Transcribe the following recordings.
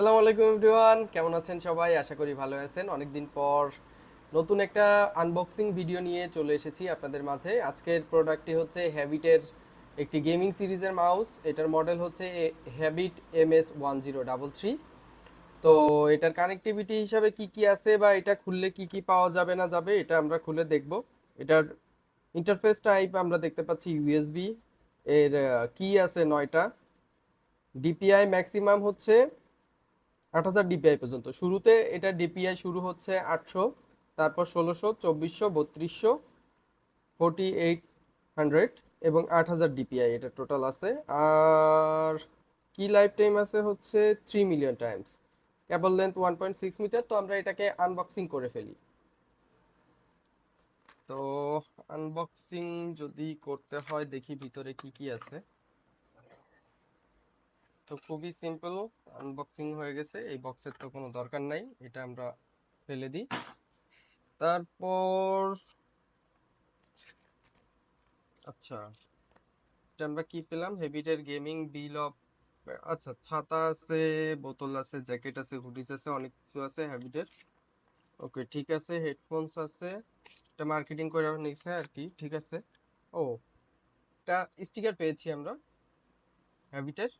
আসসালামু আলাইকুম এভরিওয়ান, কেমন আছেন সবাই? আশা করি ভালো আছেন। অনেকদিন পর নতুন একটা আনবক্সিং ভিডিও নিয়ে চলে এসেছি আপনাদের মাঝে। আজকের প্রোডাক্টটি হচ্ছে হ্যাবিটের একটি গেমিং সিরিজের মাউস। এটার মডেল হচ্ছে হ্যাবিট MS1033। তো এটার কানেক্টিভিটি হিসাবে কি কি আছে বা এটা খুললে কি কি পাওয়া যাবে না যাবে এটা আমরা খুলে দেখব। এটার ইন্টারফেস টাইপ আমরা দেখতে পাচ্ছি ইউএসবি। এর কি আছে 9টা। ডিপিআই ম্যাক্সিমাম হচ্ছে 8,000 ডিপিআই পর্যন্ত। শুরুতে এটা ডিপিআই শুরু হচ্ছে 800, তারপর 1600, 2400, 3200, 4800 এবং 8,000 ডিপিআই এটা টোটাল আছে। আর কি লাইফ টাইম আছে হচ্ছে 3 মিলিয়ন টাইমস। কেবল লেন্থ 1.6 মিটার। তো আমরা এটাকে আনবক্সিং করে ফেলি। তো আনবক্সিং যদি করতে হয় দেখি ভিতরে কি কি আছে। তো খুবই সিম্পল, আনবক্সিং হয়ে গেছে। এই বক্সের তো কোনো দরকার নাই, এটা আমরা ফেলে দিই। তারপর আচ্ছা, এটা আমরা কি পেলাম? হেভিটের গেমিং বিল অফ, আচ্ছা ছাতা আছে, বোতল আছে, জ্যাকেট আছে, হুডিস আছে, অনেক কিছু আছে হেভিটের। ওকে ঠিক আছে, হেডফোনস আছে। এটা মার্কেটিং করে নিছে আর কি, ঠিক আছে। ও, এটা স্টিকার পেয়েছি আমরা হেভিটের,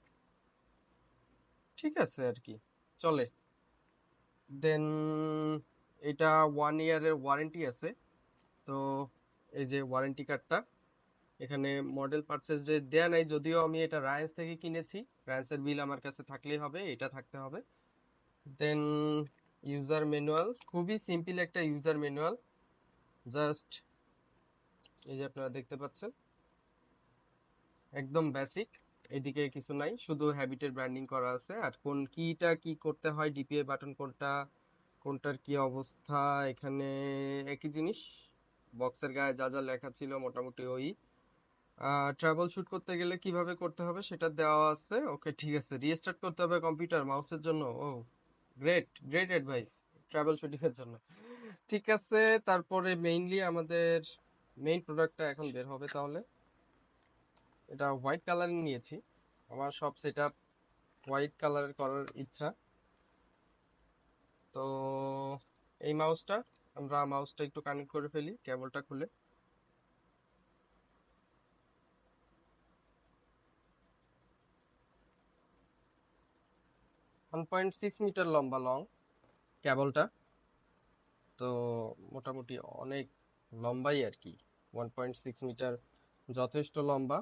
ঠিক আছে আর কি, চলে। দেন এটা 1 ইয়ারের ওয়ারেন্টি আছে। তো এই যে ওয়ারেন্টি কার্ডটা, এখানে মডেল পারচেজ ডেট দেয়া নাই, যদিও আমি এটা রায়ান্স থেকে কিনেছি। রায়ান্সের বিল আমার কাছে থাকলেই হবে, এটা থাকতে হবে। দেন ইউজার ম্যানুয়াল, খুবই সিম্পল একটা ইউজার ম্যানুয়াল। জাস্ট এই যে আপনারা দেখতে পাচ্ছেন, একদম বেসিক। এদিকে কিছু নাই, শুধু হ্যাবিটের ব্র্যান্ডিং করা আছে। আর কোন কিটা কি করতে হয়, ডিপিআই বাটন কোনটা, কোনটার কি অবস্থা, এখানে একই জিনিস। বক্সের গায়ে যা যা লেখা ছিল মোটামুটি ওই। ট্রাবল শুট করতে গেলে কিভাবে করতে হবে সেটা দেওয়া আছে। ওকে ঠিক আছে, রিস্টার্ট করতে হবে কম্পিউটার মাউসের জন্য। Oh great, great advice troubleshooting এর জন্য। ঠিক আছে, তারপরে মেইনলি আমাদের মেইন প্রোডাক্টটা এখন বের হবে তাহলে। এটা হোয়াইট কালার নিয়েছি, আমার সব সেটআপ হোয়াইট কালার করার ইচ্ছা। তো এই মাউসটা, আমরা মাউসটা একটু কানেক্ট করে ফেলি কেবলটা খুলে। 1.6 মিটার লম্বা লং কেবলটা। তো মোটামুটি অনেক লম্বাই আর কি, 1.6 মিটার যথেষ্ট লম্বা,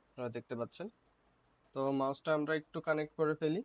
আপনারা দেখতে পাচ্ছেন। তো মাউসটা আমরা একটু কানেক্ট করে ফেলি।